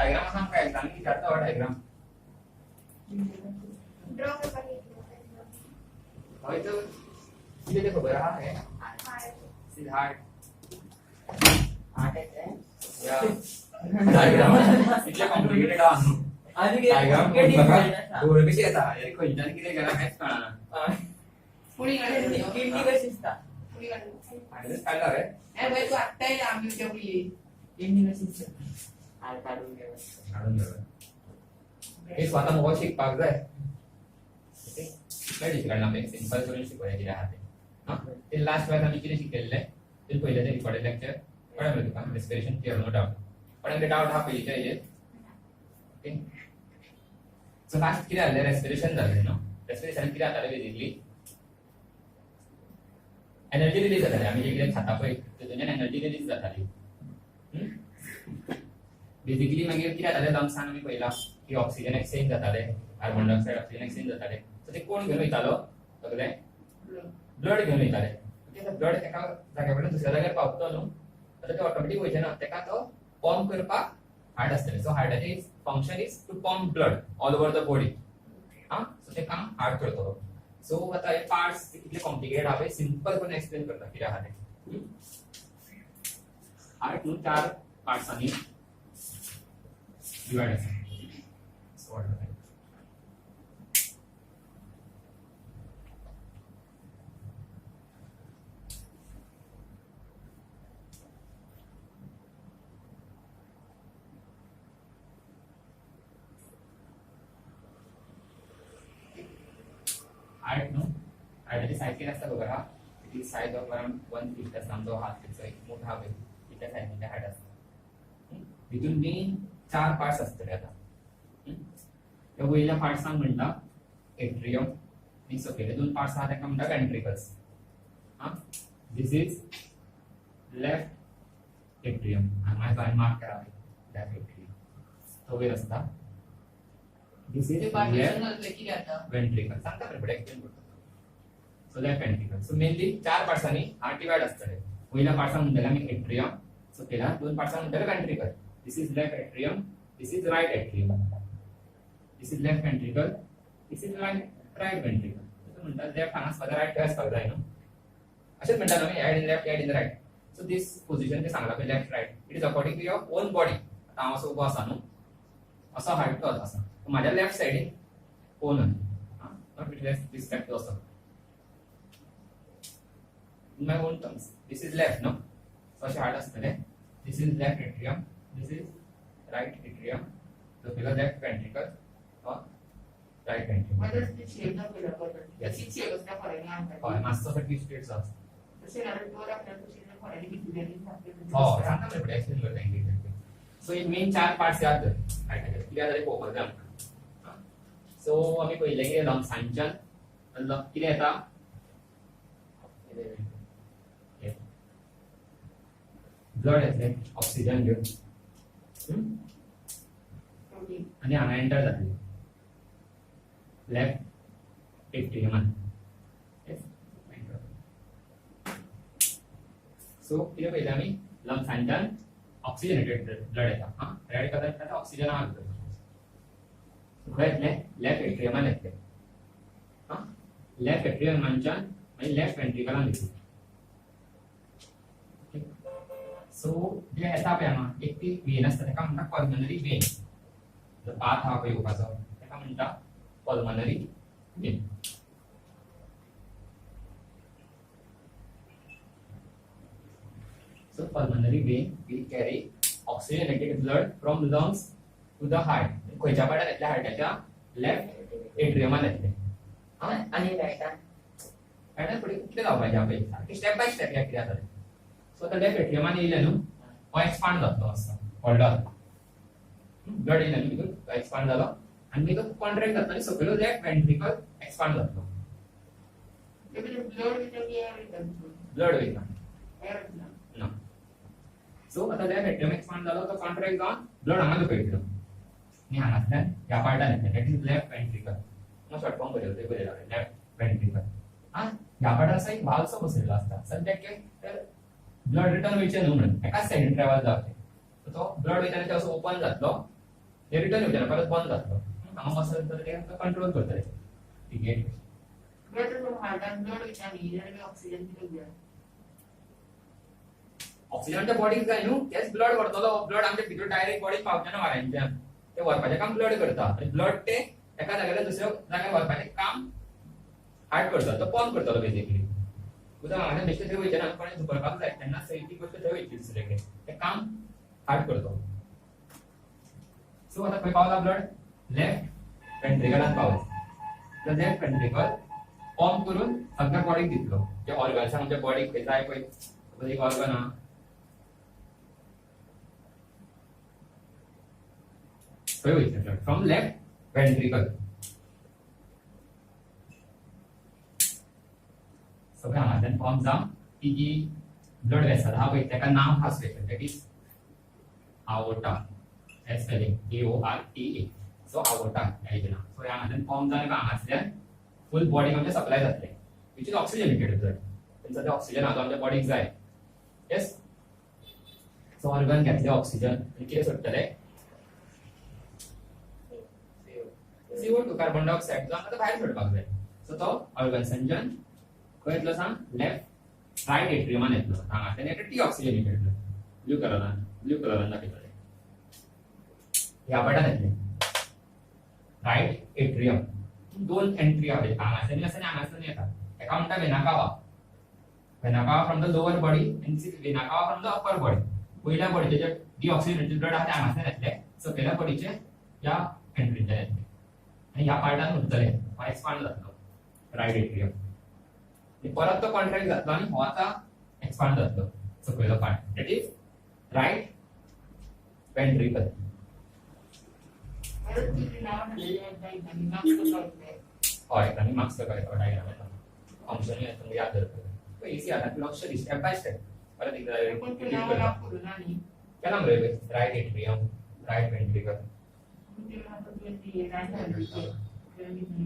Diagram सांग काय exam विचारता डायग्राम ड्रॉ करपाक हय तर कितें तें खबर आहा हे सी हार्ट या डायग्राम इतले कॉम्प्लिकेटेड आहा न्हू आणि डायग्राम डोळे कशे येता हे खंयच्यान कितें केला कांयच कळना पुडी गाडी किडनी कशी असता पुडी गाडी फायनल काढला रे ए बाई तू आत्ताही आम्ही जेवली किडनी कशी असता हाड काढून घ्यावा काढून घ्यावा हे स्वतः मोबाईल शिकपाक जाय काय डिफिकल्ट आमी सिंपल करून शिकवले कितें आहा तें हां ते लास्ट वेळार आमी कितें शिकयल्ले ते पयले ते रिकॉर्डेड लेक्चर कळ्ळें मरे तुका रेस्पिरेशन क्लियर नो डाउट पण आमचे डाउट आहा पयलींच्या हेजेर ओके सो लास्ट कितें जालें रेस्पिरेशन जालें न्हू रेस्पिरेशन कितें जातालें बेसिकली एनर्जी रिलीज जाताली आमी जे कितें खाता पळय तेतूंतल्यान एनर्जी रिलीज जाताली बेसिकली मागीर कितें जातालें लंग्सान आमी पयलां की ऑक्सिजन एक्सचेंज जाताले कार्बन डायऑक्साइड ऑक्सिजन एक्सचेंज जाताले सो ते कोण घेवन वयतालो सगळे ब्लड घेवन वयताले ते ब्लड एका जाग्या कडल्यान दुसऱ्या जाग्यार पावतो न्हू आतां ते ऑटोमॅटीक वयचे ना तेका तो पंप करपाक हार्ट आसतले सो हार्टाचे function is to pump blood all over the body हां सो ते काम हार्ट करतलो सो आतां हे पार्ट्स कितले कॉम्प्लिकेटेड आहा पळय सिंपल करून एक्सप्लेन करता कितें आहा तें हार्ट न्हू 4 पार्ट्सांनी डिवाइड आसा सो व्हॉट हार्ट नो हार्टाची सायज किती असता खबर हा it size of around 1 feet असता आमचो हात फिटचो एक मोठा वेल इतल्या सायजीचे हार्ट असता हितून मेन 4 पार्ट्स असतले आता त्या वयल्या पार्ट्सांक म्हणटा एट्रियम आणि सकयले 2 पार्ट्स आहा ताका म्हणटा वेंट्रिकल्स हा दिस इज लेफ्ट एट्रियम हांगा बाय मार्क करा लेफ्ट एट्रियम तो वयर असता दिस इज ते पार्टीशन घातले किती आता वेंट्रिकल सांगता बरे बडे एक्सप्लेन करता so left ventricle so mainly 4 पार्ट्सांनी हार्ट डिवाइड असतले वयल्या पार्ट्सांक म्हणटले आमी एट्रियम सो केला 2 पार्ट्सांक म्हणटले ventricle this is left atrium this is right atrium this is left ventricle this is right ventricle so म्हणटा लेफ्ट हांगा सगळ्या राइट फेस करता जाय न्हू अशेंच म्हणटा न्हू head in left head in right so this position ते सांगला पळय left right it is according to your own body आता हांव असो उबो आसा न्हू असो हार्ट तो आसा माझ्या लेफ्ट साइडीन कोण हां not it left this left also in my own terms this is left no so अशे heart असतले this is left atrium this is right atrium so पहिला left ventricle or right ventricle मध्ये ते shape दाखवला बरोबर त्याची shape असता फरक नाही होय मास्टर साठी स्टेट्स असतात तसे ना तो आपल्या तुझे फरक किती दिली हो सांगा मला पुढे एक्सप्लेन करता इंग्लिश सो इन मेन 4 पार्ट्स याद कर राइट किती झाले पोकर जाम सो आम्ही पहिले की लंग्सांच्यान किती येता ब्लड येतले ऑक्सिजन घेऊन आणि हांगा एंटर जातले लेफ्ट एट्रियमान सो किती पहिले आम्ही लंग्सांच्यान ऑक्सिजनेटेड ब्लड येता हां रेड कलर ऑक्सिजन आहा खंय लेफ्ट एट्रियमान येतले हां लेफ्ट एट्रियमांच्यान मागीर लेफ्ट वेंट्रिकलान येतले सो जे येता पळय हांगा एक ती वेन आसता ताका म्हणटा पल्मनरी वेन जो पाथ आहा पळय येवपाचो ताका म्हणटा pulmonary when so pulmonary vein will carry oxygenated blood from lungs to the heart खंयच्या पार्टान येतले हार्टाच्या लेफ्ट एट्रियमान येतले हां आणि राइटान राइटान फुडें कितले जावपाचें आहा पळय सारकें स्टेप बाय स्टेप या कितें जातलें सो आतां लेफ्ट एट्रियमान येयले न्हू हो एक्सपांड जातलो आसता व्हडलो जातलो ब्लड येयले न्हू भितून तो एक्सपांड जालो आनी मागीर तो कॉन्ट्रॅक्ट जातलो आनी सकयलो लेफ्ट वेंट्रिकल एक्सपांड जातलो ते ब्लड किती ब्लड वयता एअर ना सो आता लेफ्ट एट्रियम एक्सपांड जालो तो कॉन्ट्रॅक्ट जावन ब्लड हांगा दाखयतलो आनी हांगांतल्यान ह्या पार्टान येतले दॅट इज लेफ्ट वेंट्रिकल हांगा शॉर्ट फॉर्म बरयलो ते बरयला लेफ्ट वेंट्रिकल हां ह्या पार्टान असा एक भागसो बसयल्लो आसता सद्याक तर ब्लड रिटर्न वयचें न्हू म्हणून एकाच सायडीन ट्रॅव्हल जावचें सो तो ब्लड वयता आनी तो असो ओपन जातलो हे रिटर्न येवचे ना परत बंद जातलो हांगा मसल तर ते कंट्रोल करतले टिकेट बेटर तो हार्टान ब्लड वयता न्ही जाल्यार ऑक्सिजन कितलो जाय ऑक्सिजनच्या बॉडीक जाय न्हू तेच ब्लड व्हरतलो ब्लड आमच्या भितर डायरेक्ट बॉडीक पावचे ना वाऱ्यांच्यान ते व्हरपाचें काम ब्लड करता आनी ब्लड ते एका जाग्यार दुसऱ्या जाग्यार व्हरपाचें काम हार्ट करता तो पंप करतलो बेसिकली उदक हांगा बेश्टें थंय वयचें ना कोणें झुपडपाक जाय तेन्ना सैती गोश्ट थंय वयतली दुसरे कडेन तें काम हार्ट करतो सो आतां खंय पावला ब्लड लेफ्ट वेंट्रिकलांत पावला तर लेफ्ट वेंट्रिकल पंप करून सगळ्या बॉडीक दितलो जे ऑर्गन्स आमच्या बॉडीक खंय जाय पळय एक ऑर्गन आहा थंय वयतलें ब्लड फ्रॉम लेफ्ट वेंट्रिकल सगळें हांगाच्यान पंप जावन ती जी ब्लड वेसल आहा पळय तेका नांव आहा special that is aorta spelling AORTA so aorta हेजें नांव सो हांगाच्यान पंप जावन हांगासल्यान फुल बॉडीक आमच्या सप्लाय जातलें विच इज ऑक्सिजनेटेड ब्लड तेंचा ते ऑक्सिजन आहा तो आमच्या बॉडीक जाय यस सो ऑर्गन घेतले ऑक्सिजन आनी कितें सोडटले CO2 कार्बन डायऑक्साइड जो आमकां भायर सोडपाक जाय सो तो ऑर्गन्सांच्यान खंय येतलो सांग लेफ्ट रायट एट्रियमान येतलो हांगाच्यान येता टी ऑक्सिजनेटेड ब्लू कलरान दाखयतले ह्या पार्टान येतले रायट एट्रियम दोन एंट्री आहा हांगाच्यान आसा आनी हांगाच्यान येता एका म्हणटा vena cava from the lower body and this is vena cava from the upper body वयल्या बॉडीचे जे डीऑक्सिजनेटेड ब्लड आहा ते हांगाच्यान येतले सकयल्या बॉडीचे ह्या एंट्रीच्यान येतले आनी ह्या पार्टान उरतले हो एक्सपांड जातलो रायट एट्रियम परत तो कॉन्ट्रॅक्ट जातलो आनी हो आता एक्सपांड जातलो सकयलो part that is right ventricle परत कितें नांव आनी मार्क्स करता हय आनी मार्क्स करता डायग्राम येता फंक्शन तुमकां याद दवरपाक इजी आहा लक्ष दी स्टेप बाय स्टेप परत एकदा पण ते नांव नाव करूना न्ही केला मरे राइट एट्रियम राइट वेंट्रिकल ते नांव तुवें रायट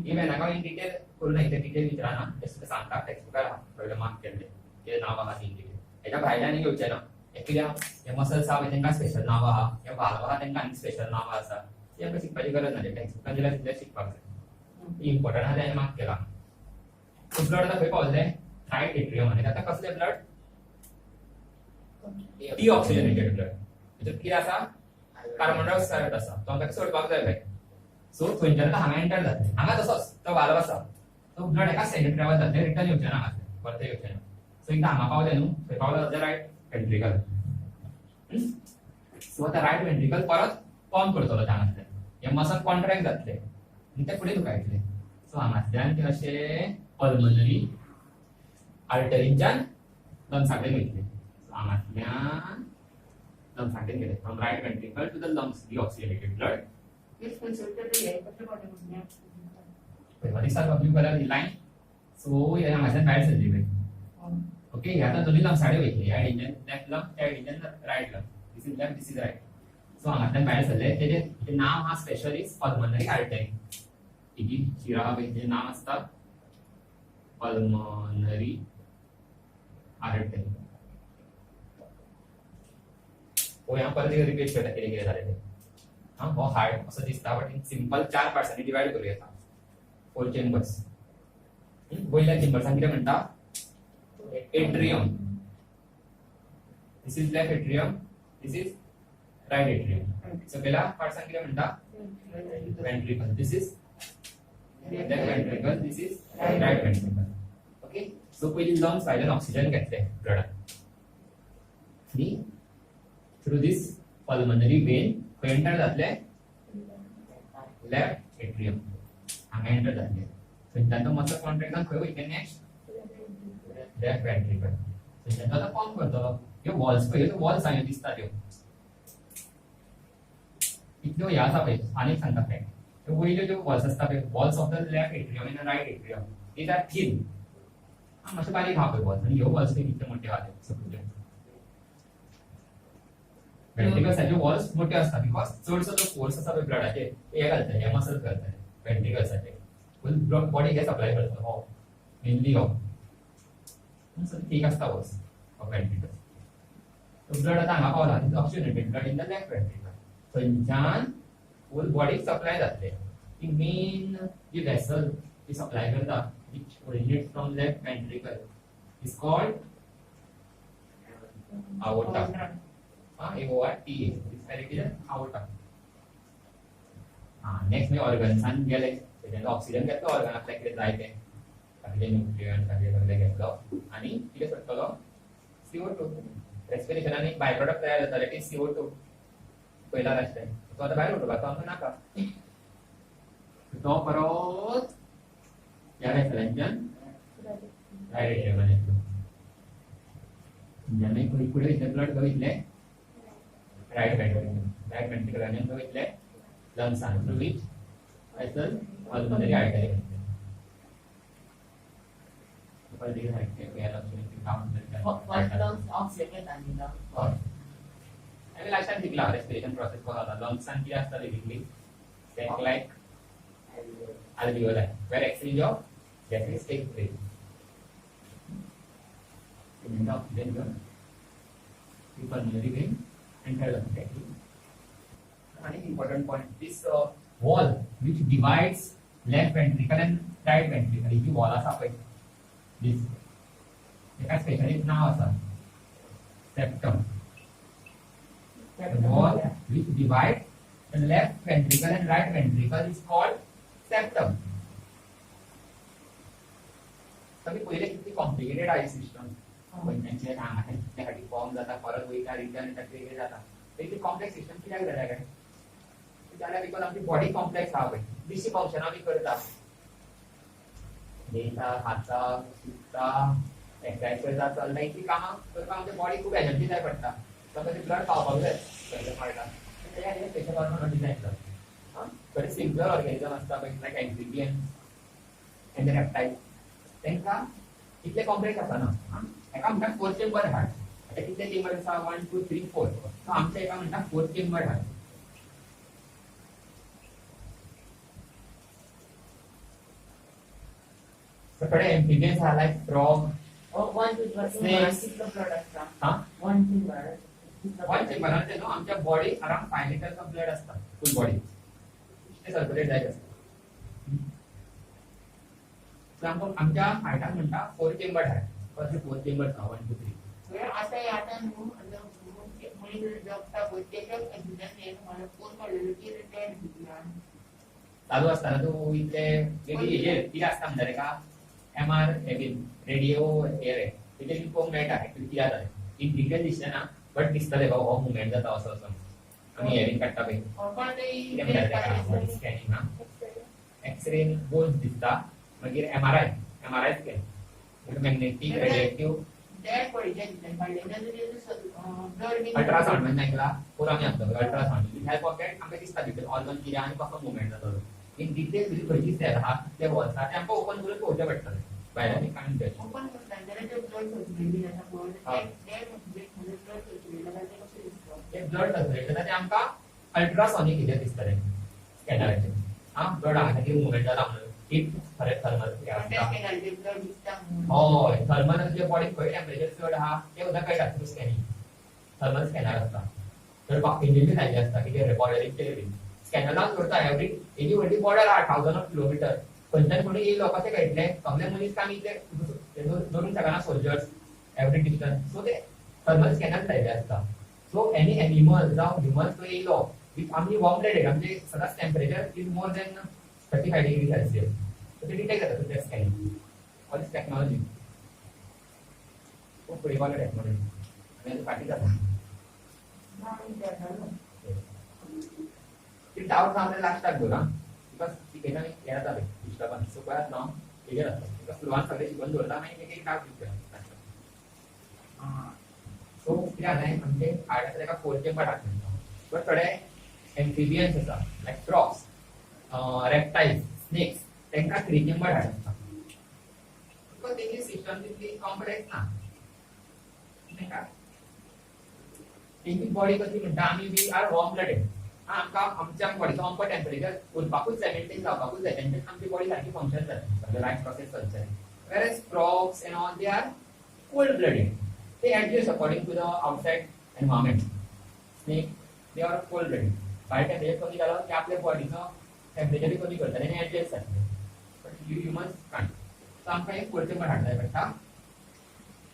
ये मैं नाका इन डिटेल करून इथे डिटेल विचारना जस्ट सांगता टेक्स्ट बुकार पहिले मार्क केले ते नाव आहा इन डिटेल एका भायल्यान घेवचे ना एकल्या हे मसल्स आहा तेंका स्पेशल नाव आहा हे वाल्व आहा तेंका आनी स्पेशल नाव आसा ते आमकां शिकपाची गरज ना टेक्स्ट बुकान दिल्यार तितले शिकपाक जाय इम्पॉर्टंट आहा ते मार्क केला ब्लड आतां खंय पावले राइट एट्रियम आनी आतां कसले ब्लड डी ऑक्सिजनेटेड ब्लड भितर कितें आसा कार्बन डायऑक्साइड आसा तो आमकां सोडपाक जाय पळय सो थंयच्यान हांगा एंटर जातले हांगा तसोच तो वाल्व आसा तो ब्लड एका सायडीन ट्रॅव्हल जातले रिटर्न येवचे ना हांगासले परत येवचे ना सो एकदा हांगा पावले न्हू थंय पावलो जाल्यार रायट वेंट्रिकल सो आतां रायट वेंट्रिकल परत पंप करतलो हांगासल्यान हे मसल कॉन्ट्रॅक्ट जातले आनी ते फुडें दुखायतले सो हांगासल्यान ते अशे पल्मनरी आर्टरीच्यान लंग्साकडेन वयतले हांगासल्यान लंग्साकडेन गेले from right ventricle to the lungs deoxygenated blood if consulted हे कसले बॉडी म्हणून what is our blue color line so ये हांगाच्यान भायर सरली पळय ओके ह्या आतां दोनी लंग साडे वयतले ह्या इंजन लेफ्ट लंग त्या engine right lung this is left this is right so हांगाच्यान भायर सरले तेजे नाव हा स्पेशल इज पल्मनरी आर्टरी ही शिरा हा पळय तेजे नाव आसता पल्मनरी आर्टरी ओ ह्या परत रिपीट करता कितें कितें जालें तें हां हो हार्ट असो दिसता बट इन सिंपल 4 पार्ट्सांनी डिवाइड करूं येता 4 चेंबर्स वयल्या चेंबर्सान कितें म्हणटा atrium this is left atrium this is right atrium सकयल्या पार्ट्सान कितें म्हणटा ventricle this is left ventricle this is right ventricle okay so पयली लंग्स भायल्यान ऑक्सिजन घेतले ब्लडान आनी थ्रू दिस पल्मनरी वेन खंय एंटर जातले लेफ्ट एट्रियम हांगा एंटर जातले थंयच्यान तो मसल कॉन्ट्रॅक्ट जावन खंय वयतले नेक्स्ट लेफ्ट वेंट्रिकल थंयच्यान तो आतां पंप करतलो ह्यो वॉल्स पळय ह्यो वॉल्स हांगा दिसता त्यो इतल्यो ह्या आसा पळय आनीक सांगता फॅक्ट ह्यो वयल्यो ज्यो वॉल्स आसता पळय walls of the left atrium and right atrium these are thin मातशे बारीक आहा पळय वॉल्स आनी ह्यो वॉल्स पळय कितल्यो मोठ्यो आहा त्यो वेंट्रिकल्साचे वॉल्स मोठे असतात बिकॉज चडसो जो फोर्स आसा पळय ब्लडाचेर हे घालता हे मसल करता वेंट्रिकल्साचे फुल बॉडी हे सप्लाय करता हो मेनली हो सो ठीक आसता वॉल्स ऑफ वेंट्रिकल्स तो ब्लड आतां हांगा पावला oxygenated blood in the left ventricle थंयच्यान होल बॉडी सप्लाय जातले ती मेन जी वेसल ती सप्लाय करता which originates from left ventricle is called aorta. AORTA. It's very clear. Aorta. Next में organs आणि गेले त्याच्यात ऑक्सिजन घेतलं ऑर्गन आपल्याकडे जायते काही न्यूट्रिएंट काही वगैरे घेतलं आणि किती सुटतो CO2 रेस्पिरेशन आणि बाय प्रोडक्ट तयार होता इट इज CO2 पहिला राष्ट्र आहे तो आता बाहेर उठवा तो आम्ही नाका तो परत या रेफरेंजन राईट एरिया मध्ये ज्याने कोणी पुढे ब्लड बघितले राईट वेंट्रिकल आणि बघितले लंग्स आणि through which vessel pulmonary artery pulmonary artery या लक्षणे काम lungs of second and lungs आणि लक्षात ठेवला रेस्पिरेशन प्रोसेस बघा लंग्स आणि किती असतात basically sac like alveoli where exchange of gases takes place. In the oxygen gun, the pulmonary vein enter the body. One important point: this wall which divides left ventricle and right ventricle, he wall असा पाहिजे. This, एका specialist नाव असा septum. The wall which divides the left ventricle and right ventricle is called septum. तरी पहिले किती complicated आहे system पण त्यांचे नाम आहे त्यासाठी फॉर्म जाता परत वयता रिटर्न वेगळे जाता इतकी कॉम्प्लेक्स सिस्टम कित्याक जाल्या काय जाल्यार बिकॉज आमची बॉडी कॉम्प्लेक्स आहा पळय दिशी फंक्शन आमी करता देता खाता सुता एक्सरसाइज करता चलता इतकी कामां करपाक आमच्या बॉडी खूब एनर्जी जाय पडटा समज ब्लड पावपाक जाय सगळ्या पार्टाक त्याच्या स्पेशल ऑर्गन डिझायन करता but simpler organism असता like amphibians and reptiles त्यांका इतले कॉम्प्लेक्स आसा ना एका म्हणटा 4 चेंबर हार्ट आता कितले चेंबर आसा 1 2 3 4 सो आमच्या एका म्हणटा 4 चेंबर हार्ट so कडे amphibians are like frog one to product one chamber म्हणजे नो आमच्या body around 5 litres of blood असता फुल बॉडी ते सर्क्युलेट जायत असतं सो आमच्या हार्टाक म्हणटा 4 चेंबर हार्ट कसे 4 चेंबर 1 2 3 आता आता मुली जगता प्रत्येक एक्झिडेंट मला फोन काढलेलो की रिटायर घेतला चालू असताना तू इथे वेगळी हे किती असता म्हणजे का MR रेडिओ एअर आहे तिथे इन्फॉर्म मेळटा ऍक्च्युअली किती जाता इन डिटेल दिसते ना बट दिसतले बाबा हो मुवमेंट जाता असं असं आम्ही हेअरिंग काडटा पळय स्कॅनिंग ना एक्सरे बोन्स दिसता मागीर MRI scan magnetic radiative ultrasound म्हणजे ऐकला पूर आम्ही असतो अल्ट्रासाउंड हेल्प ऑफ दॅट आमकां दिसता डिटेल ऑर्गन कितें आनी कसो मुवमेंट जाता इन डिटेल तुजी खंयची सेल आहा ते वॉल्सा ते आमकां ओपन करून पळोवचें पडटलें भायर आनी काडून घेवचें ओपन करता जाल्यार ते ब्लड सर्क्युलेशन आसा पळय ते ब्लड सर्क्युलेशन ते आमकां अल्ट्रासॉनिक कितें दिसतलें स्कॅनराचेर ब्लड आहा कितें मुवमेंट जाला म्हणून एक खरें थर्मल हय थर्मल जे बॉडी खंय टेम्परेचर चड आहा ते सुद्दां कळटा थ्रू स्कॅनिंग थर्मल स्कॅनर आसता तर इंजिन बी लायिल्लें आसता कितें बॉर्डरीक ते स्कॅनरान करता एवरी एजी व्हडली बॉर्डर आहा 1000 किलोमीटर खंयच्यान कोणी येयलो कशें कळटलें सगळे मनीस काम इतले धरून सगळ्यांना सोल्जर्स एवरी डिस्टन्स सो ते थर्मल स्कॅनर लायिल्ले आसता सो एनी एनिमल जावं ह्युमन्स तो येयलो विथ आमची वॉर्म ब्लडेड आमचे सदांच temperature is more than 35 degree Celsius so ते डिटेक्ट जाता त्या स्कॅनिंग ऑल दिस टेक्नॉलॉजी खूप फुडें वाला टेक्नॉलॉजी आनी फाटी जाता डाउट आमच्या लास्टाक दवरा बिकॉज तिकेटान हे जाता डिस्टर्बन्स सो पळयात न्हू हेजेर आसता बिकॉज सुरवात सगळे शिकून दवरता मागीर एक डाउट दिसता सो कितें जालें आमचे हार्टाक ताका 4 चेंबर हार्ट म्हणटा बट थोडे एम्फिबियन्स आसा लायक फ्रॉग्स रेप्टाइल्स स्नेक्स तांकां 3 चेंबर हार्ट आसता बिकॉज तेजी सिस्टम तितली कॉम्प्लेक्स ना तेजी बॉडी कशी म्हणटा आमी वी आर वॉर्म ब्लडेड आमकां आमच्या बॉडीचो अमको टेम्परेचर उरपाकूच जाय मेंटेन जावपाकूच जाय तेंचे आमची बॉडी सारकी फंक्शन जाता लायफ प्रोसेस चलचें whereas frogs and all they are cold blooded they adjust according to the outside environment snake they are cold blooded भायर टेम्परेचर कमी जालो की आपल्या बॉडीचो टेम्परेचर कमी करता आनी एडजस्ट जातले but you humans can't so आमकां एक फोर चेंबर हार्ट जाय पडटा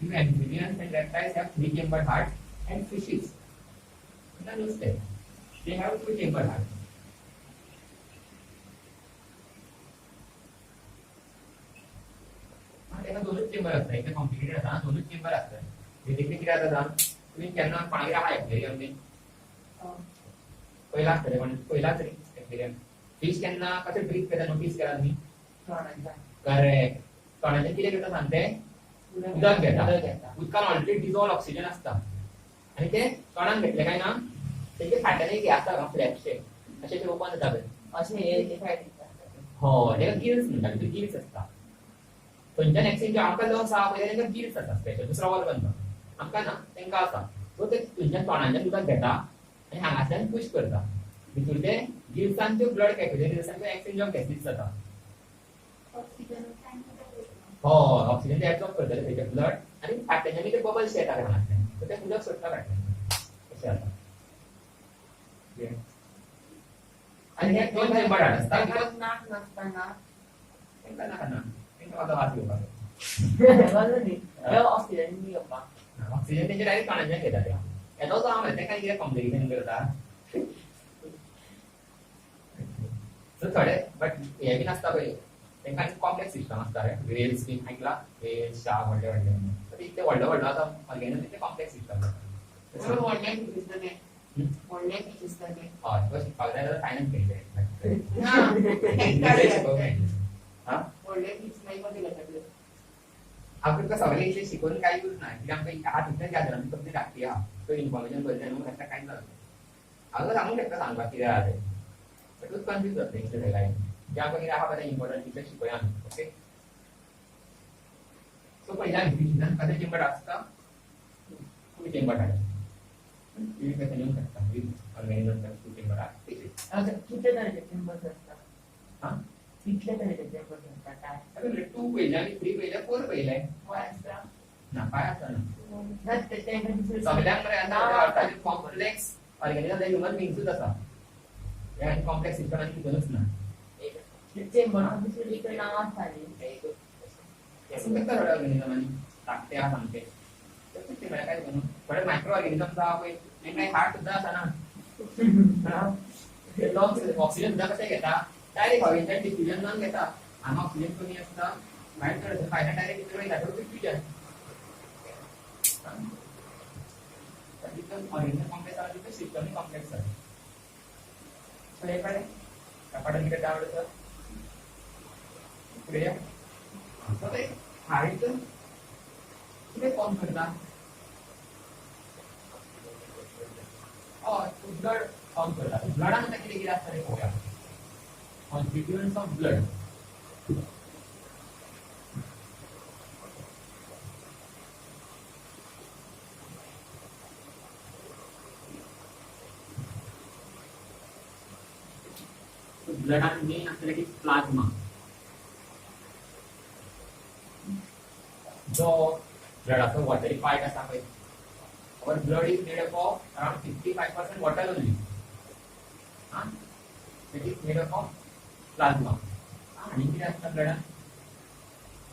you amphibians and reptiles have three chamber heart and fishes नुस्तें they have two chamber heart तेका दोनच चेंबर आसता एक कॉम्प्लिकेटेड आसा दोनच चेंबर आसता बेसिकली कितें जाता तुम्ही केन्ना कोणागेर आहा एक्वेरियम बी पहिला आसतलें पण पहिला तरी एक्वेरियम फिश केन्ना कशें ब्रीथ करता नोटीस केला तुम्ही करेक्ट तोंडाचें कितें करता सांगते उदक घेता उदकान ऑलरेडी डिजॉल्व ऑक्सिजन आसता आनी ते तोंडान घेतले काय ना तेजे फाटल्यान एक आसता फ्लॅपशे अशें ओपन जाता पळय हय तेका गिल्स म्हणटा भितर गिल्स आसता थंयच्यान एक्सचेंज आमकां लंग्स आहा पळय तेंका गिल्स आसता स्पेशल दुसरो ऑर्गन ना आमकां ना तेंकां आसा सो ते थंयच्यान तोंडाच्यान उदक घेता आनी हांगासल्यान पुश करता भितर ते गिल्सान त्यो ब्लड कॅपिलरीजांतल्यान एक्सचेंज ऑफ गॅसीस जाता हय ऑक्सिजन ते एब्सॉर्ब करतले तेजे ब्लड आनी फाटल्याच्यान ते बबल्स येता हांगासल्यान सो ते उदक सोडटा फाटल्यान अशें जाता आनी हे दोन चेंबर हार्ट आसता बिकॉज नाक नासतना तेंकां नाका ना तेंकां वता वास घेवपाक ऑक्सिजन तेजे डायरेक्ट तोंडाच्यान घेता ते येतो तो हांव तेका कितें कॉम्प्लिकेशन करता सो थोडे बट हे बीन आसता पळय तेंकां कॉम्प्लेक्स सिस्टम आसता रे वेल्स बीन आयकला वेल्स शार्क व्हडले व्हडले सो इतले व्हडलो व्हडलो आतां ऑर्गेनिजम इतले कॉम्प्लेक्स सिस्टम जाता व्हडले फिश दिसतले व्हडले फिश दिसतले हय तुका शिकपाक जाय जाल्यार सायन्स घेतले ना व्हडले फिश मागीर कशें घेतले हांव तुका सगळें इतलें शिकून कांय यूज ना कित्याक आमकां हात इतलें घातलें आमी फक्त धाकटी आहा तो इन्फॉर्मेशन बरें न्हू ताका कांयच जालें हांव सांगूंक शकता सांगपाक कितें आहा तें बट तूं कन्फ्यूज जातलें इतलें सगळ्यांक जें आमकां कितें आहा पळय इम्पॉर्टंट तितलें शिकया आमी ओके सो पयलीं आमी फिशिजान कशें चेंबर आसता टू चेंबर आसता तुम्ही कशें येवंक शकता ऑर्गेनिजम टू चेंबर आसता फिशीज कितले तरेचे चेंबर्स आसता हां कितले तरेचे चेंबर्स आसता काय अरे टू पयले आमी थ्री पयले फोर पयले आसता ना काय आसा ना सगळ्यांक सगळ्यांक बरें आसा कॉम्प्लेक्स ऑर्गेनिजम ह्युमन बिंगसूच आसा हे कॉम्प्लेक्स सिस्टम आनी कितेंच ना चेंबर दुसरी एक नांव आसता न्ही असं करता थोडे ऑर्गेनिजमांनी धाकटे आहा सामके ते म्हळ्यार काय म्हणून थोडे मायक्रो ऑर्गेनिजम्स आहा पळय तेंकां हार्ट सुद्दां आसा ना लंग्स ऑक्सिजन सुद्दां कशें घेता डायरेक्ट हवेच्यान डिफ्युजन जावन घेता हांगा ऑक्सिजन कमी आसता भायर चड आसता भायल्यान डायरेक्ट भितर वयता तो डिफ्युजन ऑर्गेनिजम कॉम्प्लेक्स आहा तितलो सिस्टम कॉम्प्लेक्स आहा सो हे कळ्ळें कपाटान कितें डावट आसा फुडें या सो ते हार्ट कितें फॉर्म करता हय ब्लड फॉर्म करता ब्लडान आतां कितें कितें आसता तें पळोवया कॉन्स्टिट्युएंट्स ऑफ ब्लड ब्लडान मेन आसतलें की प्लाज्मा जो ब्लडाचो वॉटरी पार्ट आसा पळय our blood is made up of around 55% water only. It is made up of plasma. आणि किती असतात ब्लडान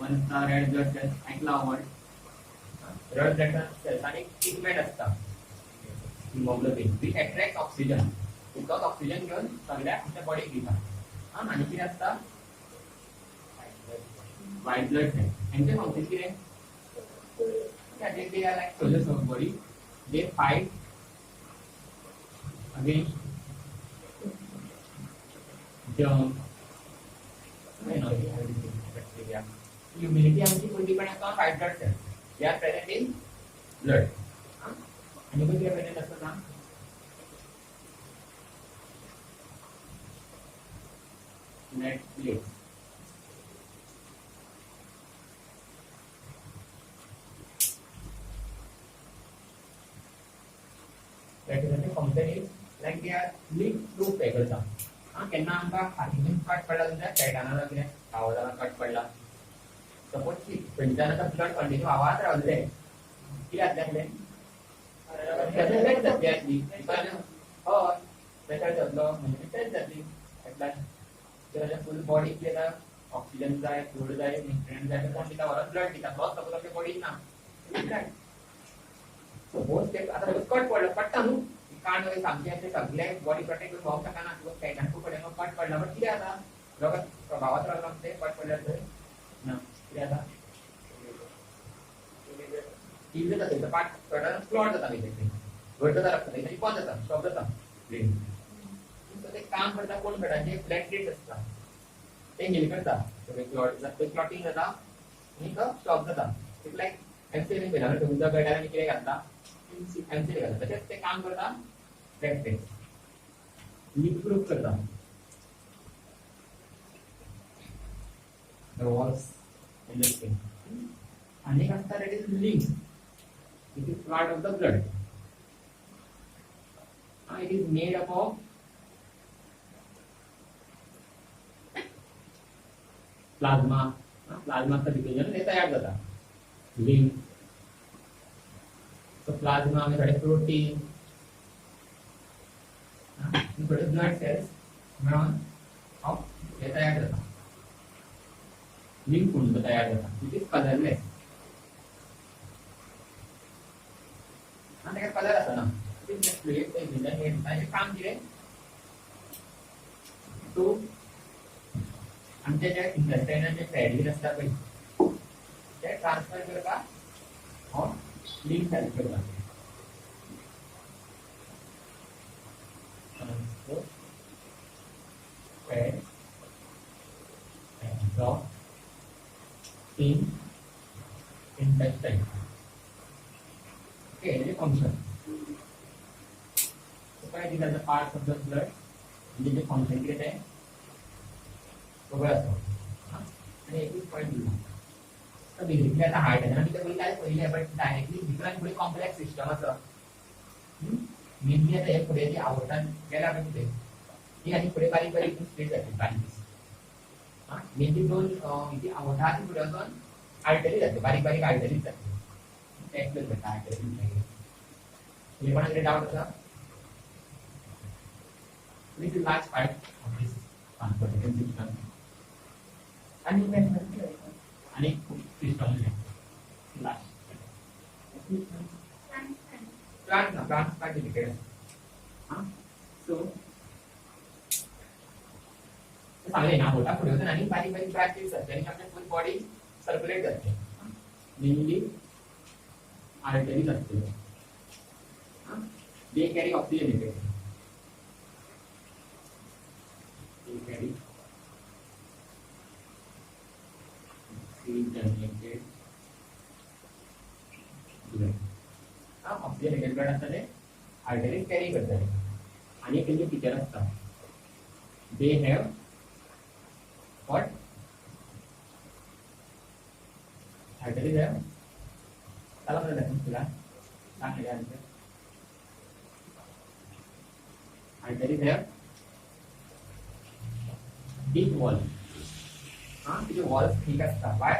वन असता रेड ब्लड सेल्स ऐकला आवड रेड ब्लड सेल्स आणि पिगमेंट असता haemoglobin which attract oxygen because oxygen घेऊन सगळ्या आमच्या बॉडीक दिता आणि किती असता व्हाईट ब्लड सेल्स यांचे फंक्शन कितें they are like soldiers of body. They fight against germs. Bacteria. Immunity आमची कोणती पण असतात white blood cells. They are present in blood. आणि कोणती present असतात ना? Netflix. Representative function is like they are linked through phagocytes. केन्ना आमकां हातीन कट पडला जाल्यार पेटाना कितें आवाजान कट पडला सपोज खंयच्यान आतां ब्लड कंटिन्यू आवाज रावले कितें जातलें आसलें हय प्रेशर जातलो म्हणजे टेस्ट जातली एटला जर फुल बॉडी केला ऑक्सिजन जाय फ्लूइड जाय न्यूट्रिएंट जाय कोण दिता वरच ब्लड दिता तोच सपोज आपल्या बॉडीत ना ब्लड सो हो स्टेप आता कट पडटा न्हू कान वगैरे सामके असे सगळे बॉडी प्रोटेक्ट करून भाव शकना किंवा कॅटान खूप पडले कट पडला बट किती आता लोक प्रभावात राहिला ते कट पडल्यार थंय ना किती आता किल्ले जाता तर पाठ पडल्यार क्लॉट जाता बेसिकली घट जाता रक्त त्याची बंद जाता स्टॉप जाता ब्रेन सो ते काम करता कोण करता जे प्लेटलेट्स असता ते हेल करता सो क्लॉट जाता क्लॉटिंग जाता आणि तो स्टॉप जाता इट्स लाईक एमसीएल केला म्हणजे उंच गटार आणि किती घालता एमसीएल घालता तसेच ते काम करता प्लेटलेट्स लीक प्रूफ करता the walls in the skin and it is linked it is part of the blood it is made up of plasma plasma का डिवीजन हे तयार जाता लिंक so plasma में थोडे प्रोटीन थोडे ब्लड सेल्स मिळून हे तयार जाता लिंक होऊन तयार जाता इट इज कलरलेस आणि त्याला कलर असतो ना इट इज फ्लुइड ते मिनरल हे काम किती तो आमच्या जे इंटेस्टाइनल जे फॅट असतात पळय ते ट्रान्सफर करता और लिंक हेल्प करता transfer fat and in intestine. Okay, any function. So these are the parts of the blood. This is concentrate है. तो बस आणि एक पॉइंट दिला. तर बेसिकली आता हार्ट आहे ना मी तर पहिले आपण डायरेक्टली डिफरंट पुढे कॉम्प्लेक्स सिस्टम असं मेनली आता एक पुढे जे आवडतात गेला आपण कुठे ही आणि पुढे बारीक बारीक स्टेज जाते बारीक मेनली दोन इथे आवडतात आणि पुढे अजून आर्टरी जाते बारीक बारीक आर्टरी जाते एक्सप्लेन करता आर्टरी हे कोणाकडे डाऊट होता this is large part of this transportation system आणि system last plant certificate so चांगले ना मोठा पुढे होतं आणि बारीक बारीक ब्रांचेस असतात आणि आपल्या फुल बॉडी सर्क्युलेट करते मेनली आर्टरीज असते दे कॅरी ऑक्सिजन ऑक्सिजन ब्लड असतात ते आर्टरीज कॅरी करतात आणि त्यांचे फीचर असतात they have what arteries have salah mana dah sudah tak ada arteries have deep wall itu wall ठीक असता why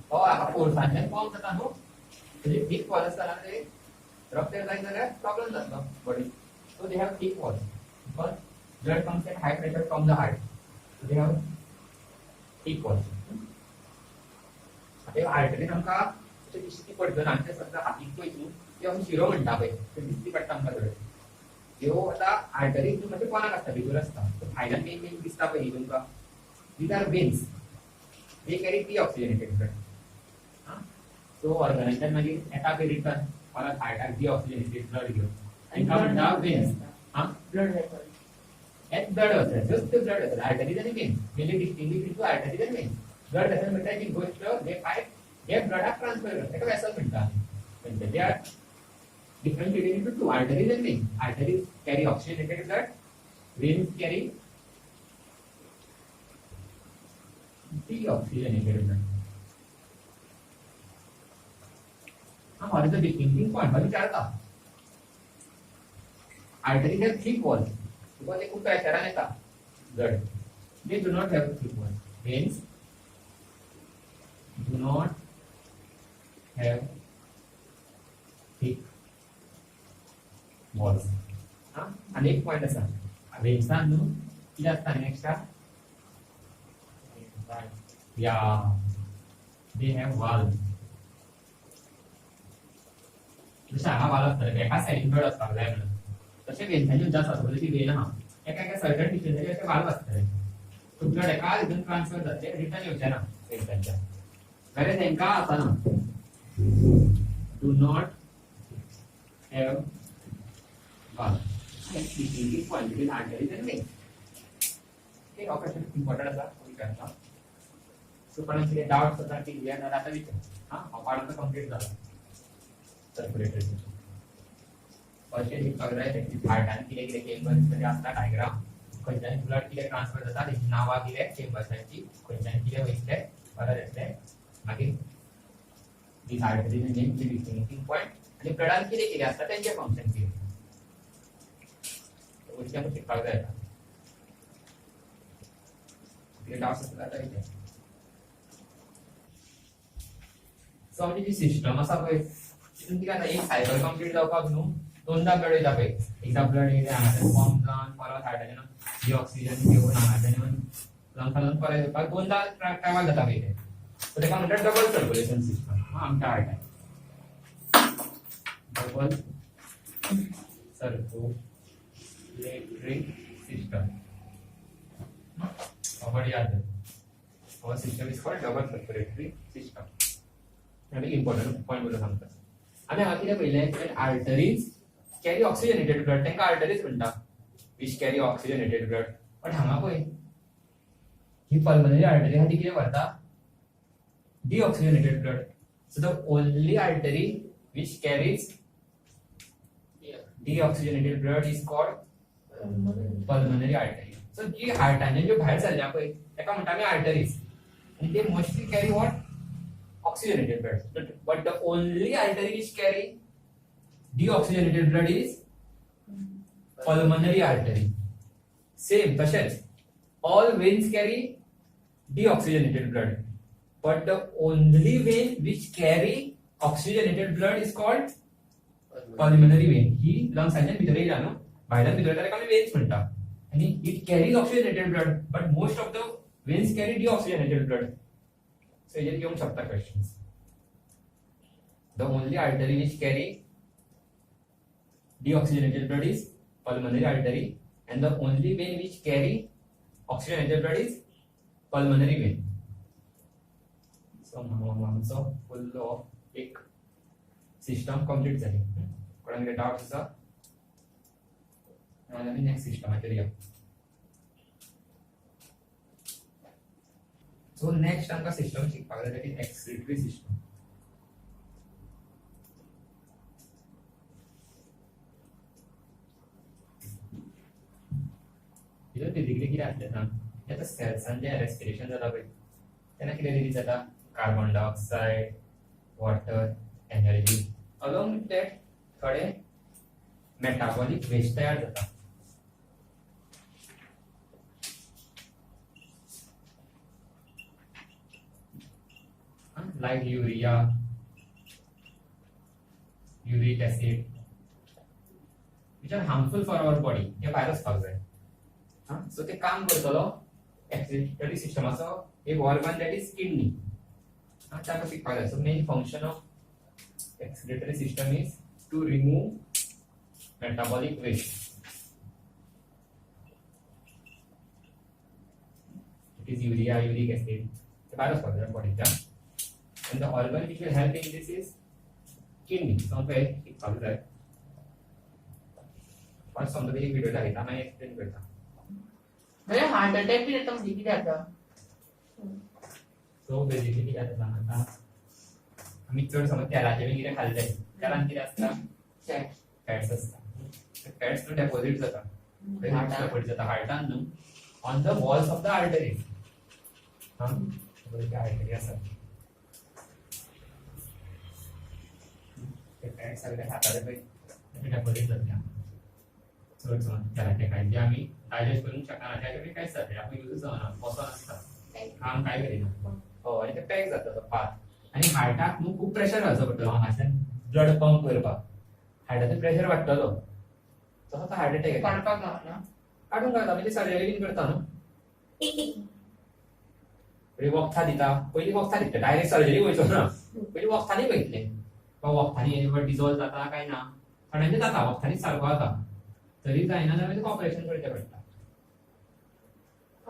हा पोरसांच्या फॉर्म जाता नो म्हणजे deep wall असताना ते रक्त जायचं झाल्यार प्रॉब्लेम जातलो body so they have deep walls because blood comes at high pressure from the heart so they have deep walls आता आर्टरी आमकां अशें दिश्टी पडटना आमच्या सद्या हातीक पळयतू ते आमी शिरो म्हणटा पळय ते दिश्टी पडटा आमकां थोडे ह्यो आतां आर्टरी मातशें कोणाक आसता भितर आसता सो भायल्यान मेन मेन दिसता पळय न्ही तुमकां these are veins they carry deoxygenated blood so ऑर्गनायझान मागीर येता पळय रिटर्न परत हार्टाक डीऑक्सिजनेटेड ब्लड घेवन तांकां म्हणटा veins blood vessel at blood vessel just the blood vessel arteries and veins mainly distinguish into arteries and veins blood vessel म्हणटा की गोष्ट जे पाईप हे ब्लडाक ट्रान्सफर करता तेका वेसल म्हणटा म्हणजे they are differentiated into two arteries and veins arteries carry oxygenated blood veins carry deoxygenated blood what is the distinguishing point मैं विचारता arteries have thick walls because they could pressure on it blood they do not have thick walls veins do not have thick walls आनी एक point आसा वेन्सान न्हू कितें आसता next या they have valve जशें हांगा वाल्व आसता एका सायडीन ब्लड आसपाक जाय म्हणून तशें वेन्सांनी सुद्दां आसा सपोज ती वेन आहा एका सर्टन डिस्टन्साचेर अशें वाल्व आसतले सो ब्लड एका हितून ट्रान्सफर जातले रिटर्न येवचें ना वेन्सांच्या वेरेज हेंकां आसना do not have valve speaking quantities arteries and veins. Okay, question important आसा विचारता. सो कोणाक कितें डाउट्स आसा की क्लियर ना आता विचार. हा पार्ट कंप्लीट जाला. Circulatory system. फर्स्ट एक पगडाय त्याची हार्टान कितें चेंबर्स तरी आसता डायग्राम. खंयच्यान ब्लड कितें ट्रान्सफर जाता तेची नांवां कितें चेंबर्सांची खंयच्यान कितें वयतले परत येतले मागीर the arteries and veins distinguishing point आनी ब्लडान कितें कितें आसता तेंचे फंक्शन कितें उसके हम शिकपाक जाय कितें डाउट्स आसता जाता विचार सो आमची जी सिस्टम आसा पळय तितून कितें जाता एक सायकल कंप्लीट जावपाक न्हू दोनदा ब्लड येता पळय एकदा ब्लड येयले हांगाच्यान पंप जावन परत हार्टाच्यान जी ऑक्सिजन घेवन हांगाच्यान येवन लंग्सांतून परत येवपाक दोनदा ट्रॅवल जाता पळय ते सो तेका म्हणटात डबल सर्क्युलेशन सिस्टम आमच्या हार्टान डबल सर्क्युलेटरी सिस्टम what याद है our system is called double circulatory system आणि इम्पॉर्टंट पॉइंट बोलू सांगता आम्ही हांगा कितें पळयलें आर्टरीज कॅरी ऑक्सिजनेटेड ब्लड तांकां आर्टरीज म्हणटा which carry oxygenated blood but हांगा पळय ही पल्मनरी आर्टरी आहा ती कितें करता deoxygenated blood so the only artery which carries deoxygenated blood is called pulmonary artery so जी हार्टाने ज्यो भायर सरल्या पळय ताका म्हणटा आमी आर्टरीज आणि ते mostly carry what oxygenated blood but the only artery which carry deoxygenated blood is pulmonary artery same तसेच all veins carry deoxygenated blood but the only vein which carry oxygenated blood is called pulmonary vein ही लंग्साच्या भितर येयला न्हू भायल्यान भितर येता ताका आमी veins म्हणटा आणि it carries oxygenated blood but most of the veins carry deoxygenated blood. So here you have questions. The only artery which carry deoxygenated blood is pulmonary artery, and the only vein which carry oxygenated blood is pulmonary vein. So now full of एक system complete झाली. कोणाला doubt आसा? आणि next सिस्टमाचेर या. So next आमका system शिकपाक जाय ती एक्सक्रीटरी सिस्टम. हितून बेसिकली कितें आसलें सांग आता सेल्सांचे रेस्पिरेशन जाता पळय तेन्ना कितें रिलीज जाता carbon dioxide water energy along with that थोडे मेटाबॉलिक वेस्ट तयार जाता. Like urea, uric acid, which are harmful for our body. Hey virus खाऊ जाय. So ते काम करतलो excretory system असो एक organ that is kidney. त्याका शिकपाक जाय. So main function of excretory system is to remove metabolic waste. It is urea, uric acid. The virus खाऊ जाय body च्या. And the organ which will help in this is kidney. So पे एक काम है. First हम तो एक वीडियो डालेगा मैं एक्सप्लेन करता. मेरे हार्ट अटैक भी रहता मुझे क्या था? So basically क्या था ना आम्ही चोर समज तेलाचे भी किती खाल्ले तेलान किती असता फॅट्स असता फॅट्स नो डेपोजिट जाता हार्टान जाता हार्टान न्हू on the walls of the arteries बरे आर्टरी आसा फॅट्स सगळे हाताले पळय डेपोजिट जाता चोर समज तेलाचे खाय जे आम्ही डायजेस्ट करून शकना त्याच्याकडे काहीच जाते आपण यूज जावना बसोन असता काम काय करिना हो आणि ते पॅक जाता तो पात आणि हार्टाक न्हू खूप प्रेशर घालचो पडटलो हांगाच्यान ब्लड पंप करपाक हार्टाचो प्रेशर वाडटलो तसो हार्ट अटॅक येता काडपाक गावना काढून घालता म्हणजे सर्जरी बीन करता न्हू वखदां दिता पयलीं वखदां दिता डायरेक्ट सर्जरी वयचो ना पयलीं वखदांनी वयतले वखदांनी डिजॉल्व जाता काय ना थोड्यांचे जाता वखदांनी सारको जाता तरी जायना जाल्यार ऑपरेशन करचें पडटा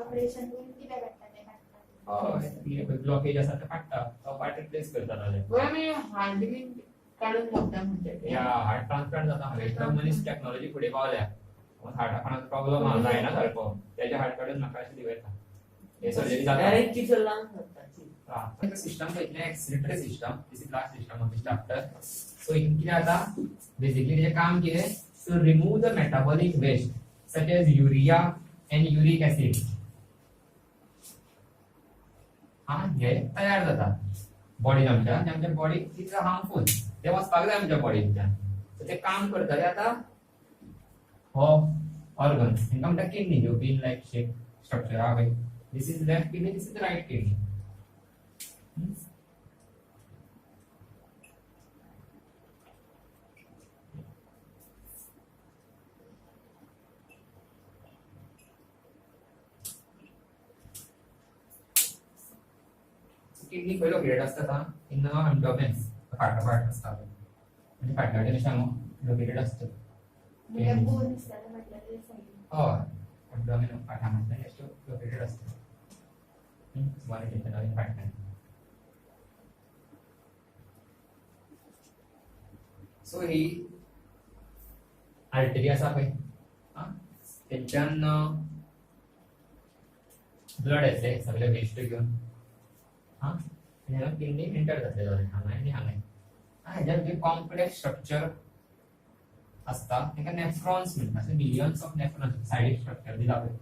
ऑपरेशन करून किती काढता ते काढता हय ब्लॉकेज आसा तो काडटा तो पार्ट रिप्लेस करता जाल्यार बरं आमी हार्ट बीन काडून लागता म्हणटा ते या हार्ट ट्रान्सप्लांट जाता एकदम मनीस टेक्नॉलॉजी फुडें पावल्या हार्टा कोणाक प्रॉब्लम आहा जायना सारको तेजे हार्ट काडून म्हाका अशें दिवयता हे सर्जरी जाता डायरेक्ट किचन लावून करता सिस्टम पळयतले excretory system this is last system of this chapter so हितून कितें जाता बेसिकली तेजें काम कितें to remove the metabolic waste such as urea and uric acid हे तयार जाता बॉडीन आमच्या बॉडीक कितें हार्मफुल ते वचपाक जाय आमच्या बॉडींतल्यान सो ते काम करतले आतां हो ऑर्गन तांकां म्हणटा किडनी ह्यो बीन लायक शेप स्ट्रक्चर आहा पळय this is left kidney this is right kidney kidney पयलो ग्रेड आसता इन अब्डोमेन फाटलो पार्ट आसता म्हणजे फाटल्या कशें लोकेटेड आसता म्हणजे बोन दिसताले म्हटल्यार ते सायडीन हय अब्डोमेन फाटांतल्यान अशें लोकेटेड आसता सुमार इंटेस्टाइन फाटल्यान सो ही आर्टरी आसा पळय तेंच्यान ब्लड येतले सगळे वेस्ट घेवन किडनी एंटर जातले हांगा आनी हांगा हेजे कॉम्प्लेक्स स्ट्रक्चर आसता ताका नेफ्रॉन्स म्हणटा सो मिलियन्स ऑफ नेफ्रॉन्स सायडीक स्ट्रक्चर दिला पळय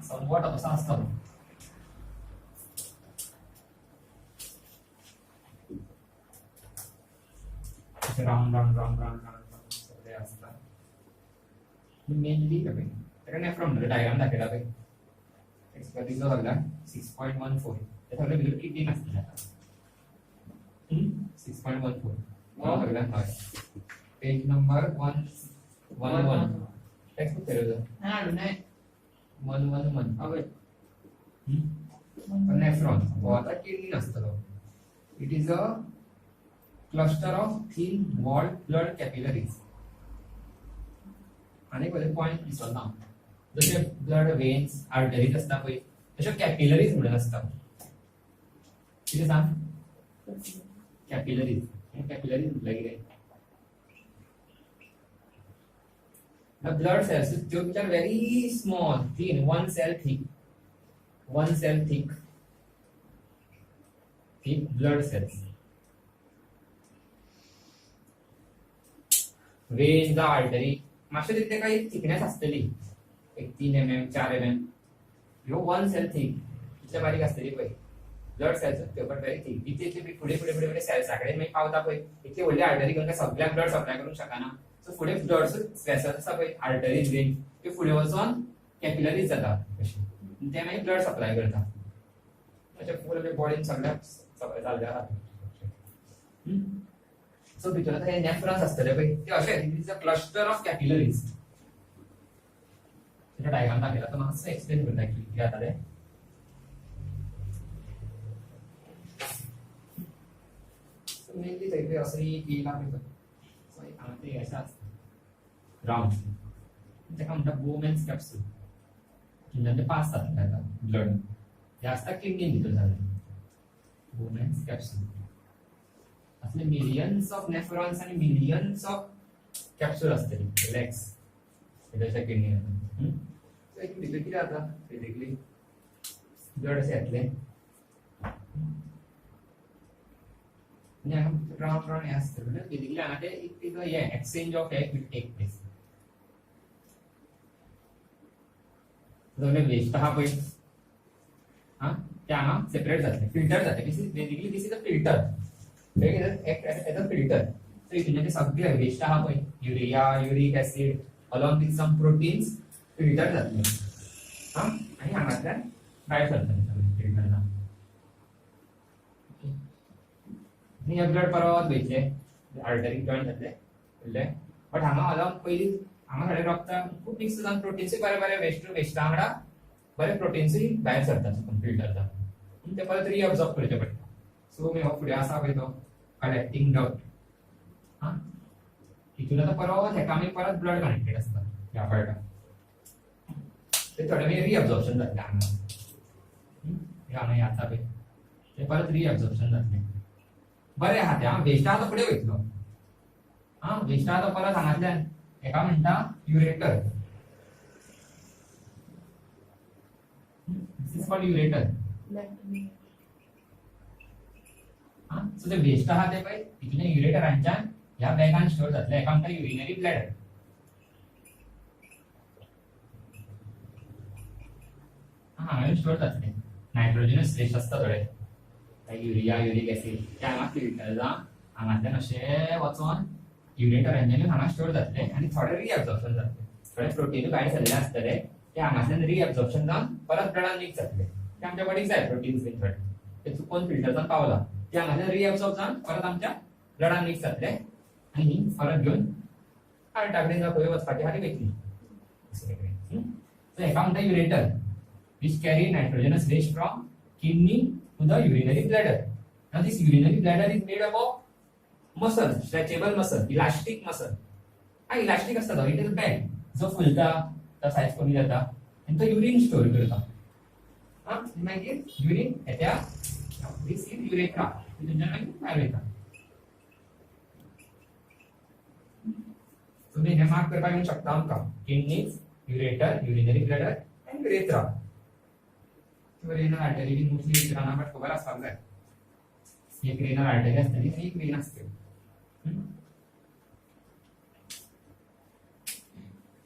समवॉट असो आसता round round round round round सगळे आसता मेनली ताका नेफ्रॉन म्हणजे डायग्राम दाखयला पळय एक्सपर्टीजो सगळ्या 6.14 ते सगळे भितर किडनी आसतले आता 6.14 सगळ्या हय पेज नंबर 111 टेक्स्ट बुक तेरे हाड नाही 111 हवे नेफ्रॉन हो आता किडनी आसतलो it is a cluster of thin walled blood capillaries आणि पहिले पॉइंट दिसना जसे ब्लड वेन्स आर्टरीज असता पळय तशे कॅपिलरीज म्हणून असता किती सांग कॅपिलरीज कॅपिलरीज म्हटलं कितें the blood cells which are very small thin one cell thick blood cells when the artery मातशे तितले काही थिकनेस आसतली एक 3 mm 4 mm ह्यो 1 सेल थिक इतले बारीक आसतली पळय blood cells but very thick इतले इतले फुडें फुडें फुडें फुडें सेल्सा कडेन मागीर पावता पळय इतली व्हडली आर्टरी करून सगळ्यांक ब्लड सप्लाय करूंक शकना सो फुडें ब्लड वेसल्स आसा पळय आर्टरीज वेन त्यो फुडें वचोन कॅपिलरीज जाता अशी ते मागीर ब्लड सप्लाय करता म्हणजे फूल बॉडीन सगळ्याक सप्लाय जाल्ले आसा सो भितर आता हे नेफ्रॉन्स आसतले पळय ते अशे it is a cluster of capillaries त्याचा डायग्राम दाखयला तो मातसो एक्सप्लेन करता की कितें जाता तें सो मेनली थंय असो एक येयला पळय सो एक हांगा ते अशें आसता राउंड ताका म्हणटा बोमेन्स कॅप्सूल किंवां ते पास जातले आतां ब्लड हे आसता किडनी भितर जाल्ले बोमेन्स कॅप्सूल असले मिलियन्स ऑफ नेफ्रॉन्स आणि मिलियन्स ऑफ कॅप्सूल असतली रिलॅक्स त्याच्या किडनी सो एक भितर कितें जाता बेसिकली ब्लड अशें येतलें आनी हांगा राउंड राउंड हें आसतलें म्हणजे बेसिकली हांगा ते एक हे एक्सचेंज ऑफ हे विल टेक प्लेस सगळे वेस्ट आहा पळय ते हांगा सेपरेट जातले फिल्टर जातले basically this is a filter as a filter. So if you सगळे वेस्ट आहा पळय urea uric acid along with some proteins filter जातले आणि हांगातल्यान भायर सरतले सगळे फिल्टर जावन हे ब्लड परत वयतले आर्टरी जॉइन जातले बट हांगा along पयली हांगा रक्तान खूप मिक्स जावन प्रोटीन्स बरे बरे वेस्टा वांगडा बरे प्रोटीन्स भायर सरतात फिल्टर जावन म्हणून ते परत रिअब्सॉर्ब करचे पडटा सो मी हो फुडें आसा पळय तो कलेक्टिंग डक्ट हा तितून आता परत हेका आमी परत ब्लड कनेक्टेड आसता ह्या पार्टाक ते थोडे मागीर रिअब्सॉर्प्शन जातले हांगा आता पळय ते परत रिअब्सॉर्प्शन जातले बरे आहा ते हांव वेस्टा आतां फुडें वयतलो हा वेस्टा आतां परत हांगातल्यान एका म्हणटा ureter this is called ureter हा सो ते वेस्ट आहा ते पळय तितून युरेटरांच्यान ह्या बॅगान स्टोर जातले एका म्हणटा युरिनरी ब्लॅडर हांगा स्टोर जातले नायट्रोजनस वेस्ट आसता थोडे युरिया युरिक एसिड ते हांगा फिल्टर जावन हांगातल्यान अशें वचोन युरेटरांच्यान हांगा स्टोर जातले आनी थोडे रिअब्सॉर्प्शन जातले थोडे प्रोटीन भायर सरले आसतले ते हांगातल्यान रिअब्सॉर्प्शन जावन परत ब्लडान मिक्स जातले ते आमच्या बॉडीक जाय प्रोटीन्स बीन थोडे ते चुकून फिल्टर जावन पावला ते हांगातल्यान रिअब्सॉर्ब जावन परत आमच्या ब्लडान मिक्स जातले आनी ही परत घेवन हार्टा कडेन जावं खंय वचपाची आहा ती वयतली सो हेका म्हणटा ureter which carry nitrogenous waste from kidney to the urinary bladder. Now this urinary bladder is made up of muscle, stretchable muscle, elastic muscle. हा इलास्टिक असता तो, it is bag जो फुलता तो साइज कमी जाता आणि तो युरिन स्टोर करता हा मागीर युरिन येता दिस इज युरेथ्रा तुमच्या मागीर भायर वयता तुम्ही हे मार्क करपाक येऊ शकता आमकां kidneys ureter urinary bladder and urethra renal artery भी मोस्टली विचारना बट खबर आसपाक जाय एक रेनल आर्टरी असतली आणि एक वेन असते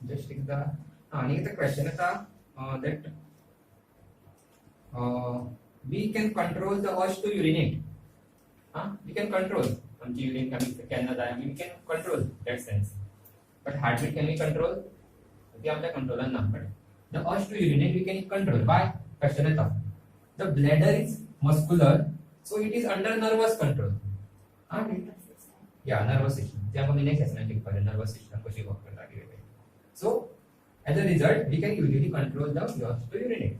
जस्ट एकदा आणि एक क्वेश्चन येता that we can control the urge to urinate we can control आमची युरिन कमी केन्ना जाय we can control that sense but heartbeat can we control ती आमच्या कंट्रोलान ना but the urge to urinate we can control by question is the bladder is muscular so it is under nervous control yeah nervous system ते आपण next session मध्ये पाहिलं nervous system कशी work करता की so as a result we can usually control the urge to urinate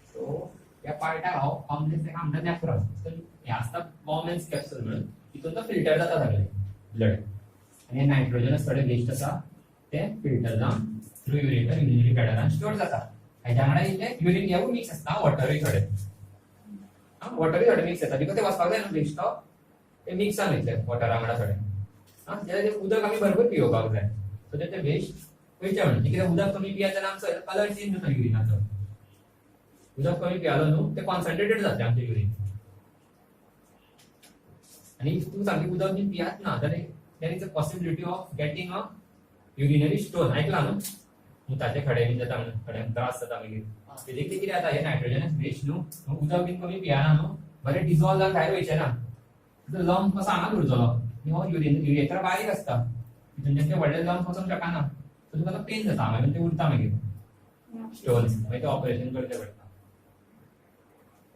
so या पार्टा हाव complex एक आमदा nephron तर हे असता बॉम्बेन्स कॅप्सूल म्हणून तिथून तो फिल्टर जाता सगळे ब्लड आणि नायट्रोजनस थोडे वेस्ट असा ते फिल्टर जावन थ्रू युरेटर युरिनरी ब्लॅडरान स्टोर जाता हेच्या वांगडा इल्ले युरिन येवून मिक्स आसता वॉटरूय थोडे वॉटरूय थोडे मिक्स जाता बिकॉज ते वचपाक जाय न्हू वेस्ट ते मिक्स जावन वयतले वॉटरा वांगडा थोडे ते उदक आमी भरपूर पिवपाक जाय सो ते वेस्ट वयचे म्हणून कित्याक उदक कमी पियात जाल्यार आमचो कलर चेंज जाता युरिनाचो उदक कमी पियालो न्हू ते कॉन्सन्ट्रेटेड जाता आमचे युरिन आनी तूं सामकी उदक बी पियात ना जाल्यार there is a possibility of getting a urinary stone ऐकला न्हू मुताचे खडे बीन जाता म्हणून खड्यांक त्रास जाता मागीर बेजिकली कितें जाता हे नायट्रोजनस वेस्ट न्हू उदक बीन कमी पियाना न्हू बरें डिजॉल्व जावन भायर वयचे ना तो लंप कसो हांगाच उरतलो हो युरेथ्रा बारीक आसता तितून ते व्हडले लंप वचोंक शकना सो तुका तो पेन जाता मागीर ते उरता मागीर स्टोन्स मागीर ते ऑपरेशन करचें पडटा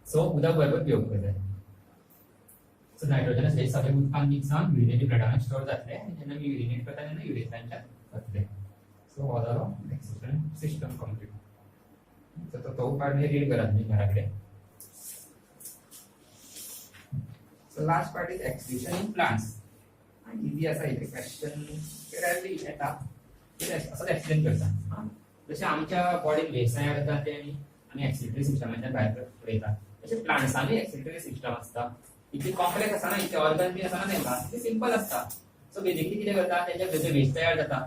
सो उदक भरपूर पिवपाक जाय सो नायट्रोजनस वेस्ट सगळे उदकान मिक्स जावन युरिनरी ब्लॅडरान स्टोर जातले आनी जेन्ना आमी युरिनेट करता तेन्ना युरेथ्रांच्यान जातले सो हो जालो एक्सक्रिशन सिस्टम कंप्लीट सो तो पार्ट मी रीड करात मी घरा कडेन so last part is excretion in plants easy आसा इथे क्वेश्चन केरली येता कितें असो एक्सप्लेन करता जशें आमच्या बॉडीन वेस्ट जाता ते आमी एक्सक्रिटरी सिस्टमाच्यान भायर वयता तशें प्लांट्सांनी एक्सक्रिटरी सिस्टम आसता इतली कॉम्प्लेक्स आसना इतले ऑर्गन बी आसना तेंका इतली सिंपल आसता सो बेजिकली कितें करता तेंच्या भितर वेस्ट तयार जाता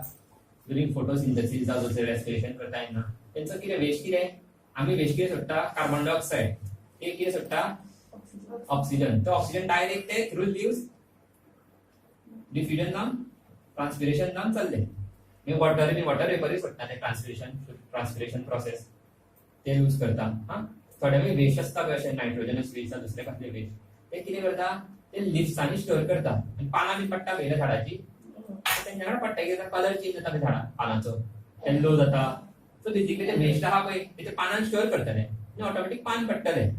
ड्युरिंग फोटोसिंथेसिस जावं रेस्पिरेशन करता येना तेंचो कितें वेस्ट कितें आमी वेस्ट कितें सोडटा कार्बन डायऑक्सायड ते कितें सोडटा ऑक्सिजन तो ऑक्सिजन डायरेक्ट ते थ्रू लिव्स डिफ्युजन जावन ट्रान्सपिरेशन जावन चल्ले मागीर वॉटर वेपर सोडटा ते ट्रान्सपिरेशन प्रोसेस ते यूज करता थोडे मागीर वेस्ट आसता पळय अशें नायट्रोजनस वेस्ट दुसरे कसले वेस्ट ते कितें करता ते लिफ्सांनी स्टोर करता आनी पानां बी पडटा पळय झाडाची तेंच्या कडेन पडटा कितें कलर चेंज जाता पळय झाडां पानांचो येल्लो जाता सो बेजिकली ते वेस्ट आहा पळय तेचे पानान स्टोर करतले आनी ऑटोमॅटीक पान पडटले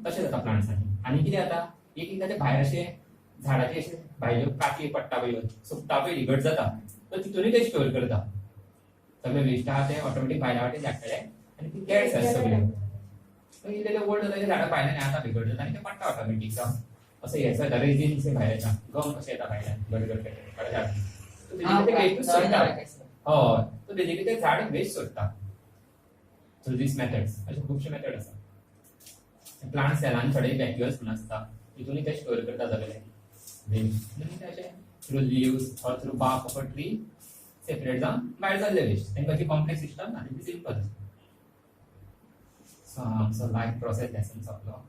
तशें जाता प्लांट्सांनी आनी कितें जाता एक एकदां ते भायर अशें झाडाची अशी भायल्यो काती पडटा पळय सुकता पळय घट जाता तो तितूनय ते स्टोर करता सगळे वेस्ट आहा ते ऑटोमॅटिक भायल्या वाटेन धाडटले आनी ती कॅट्स आसा सगळे इल्ले ओल्ड जाता झाडां भायल्यान येता बिगड जाता आनी ते पडटा ऑटोमॅटिक जावन असं हे सगळं रेजिन्स भायर येता गम कशें येता भायल्यान गडगड झाड तो तेजें ते वेस्ट सोडटा हय तो तेजें ते झाड वेस्ट सोडटा सो दीस मेथड्स अशे खुबशे मेथड आसा प्लांट सेलान थोडे वॅक्युअल्स म्हणून आसता तितूनय ते स्टोर करता सगळे वेस्ट आनी ते अशे through leaves or through bark of a tree separate जावन भायर जाल्ले वेस्ट तांकां ती कॉम्प्लेक्स सिस्टम आनी ती सिंपल सो आमचो लायफ प्रोसेस लेसन सोंपलो